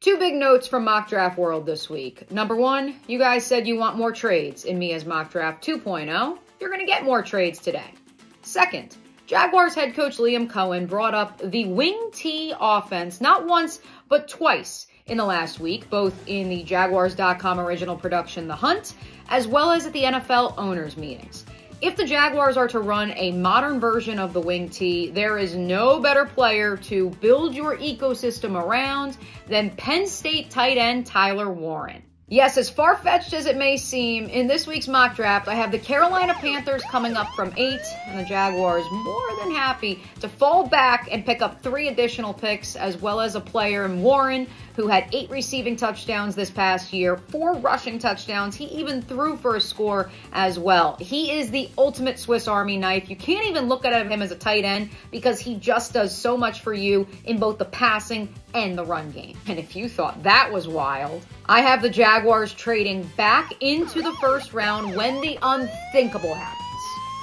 Two big notes from Mock Draft World this week. Number one, you guys said you want more trades in Mia's Mock Draft 2.0. You're going to get more trades today. Second, Jaguars head coach Liam Cohen brought up the wing T offense not once, but twice in the last week, both in the Jaguars.com original production, The Hunt, as well as at the NFL owners meetings. If the Jaguars are to run a modern version of the wing T, there is no better player to build your ecosystem around than Penn State tight end Tyler Warren. Yes, as far-fetched as it may seem, in this week's mock draft, I have the Carolina Panthers coming up from 8, and the Jaguars more than happy to fall back and pick up 3 additional picks, as well as a player in Warren, who had 8 receiving touchdowns this past year, 4 rushing touchdowns. He even threw for a score as well. He is the ultimate Swiss Army knife. You can't even look at him as a tight end because he just does so much for you in both the passing and the run game. And if you thought that was wild, I have the Jaguars trading back into the first round when the unthinkable happens.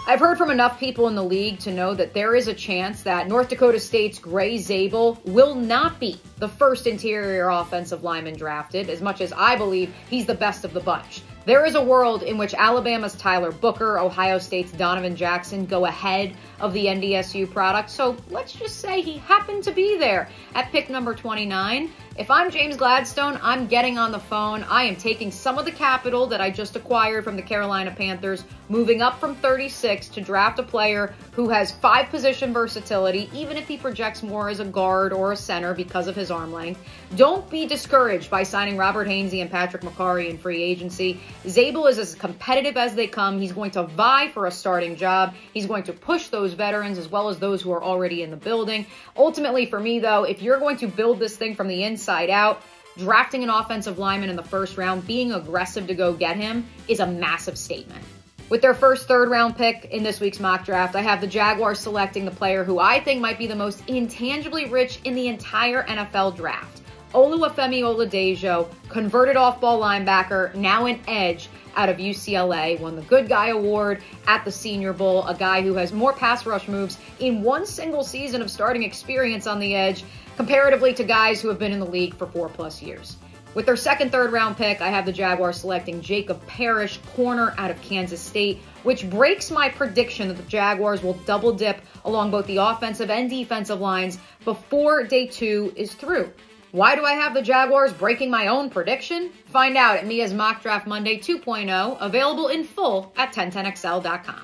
I've heard from enough people in the league to know that there is a chance that North Dakota State's Gray Zabel will not be the first interior offensive lineman drafted, as much as I believe he's the best of the bunch. There is a world in which Alabama's Tyler Booker, Ohio State's Donovan Jackson go ahead of the NDSU product, so let's just say he happened to be there at pick number 29. If I'm James Gladstone, I'm getting on the phone. I am taking some of the capital that I just acquired from the Carolina Panthers, moving up from 36 to draft a player who has 5 position versatility, even if he projects more as a guard or a center because of his arm length. Don't be discouraged by signing Robert Hainsey and Patrick McCarry in free agency. Zabel is as competitive as they come. He's going to vie for a starting job. He's going to push those veterans as well as those who are already in the building. Ultimately, for me, though, if you're going to build this thing from the inside out, drafting an offensive lineman in the first round, being aggressive to go get him, is a massive statement. With their first third-round pick in this week's mock draft, I have the Jaguars selecting the player who I think might be the most intangibly rich in the entire NFL draft. Oluwafemi Oladejo, converted off-ball linebacker, now an edge out of UCLA, won the Good Guy Award at the Senior Bowl, a guy who has more pass rush moves in one single season of starting experience on the edge, comparatively to guys who have been in the league for 4+ years. With their second third-round pick, I have the Jaguars selecting Jacob Parrish, corner out of Kansas State, which breaks my prediction that the Jaguars will double dip along both the offensive and defensive lines before day 2 is through. Why do I have the Jaguars breaking my own prediction? Find out at Mia's Mock Draft Monday 2.0, available in full at 1010XL.com.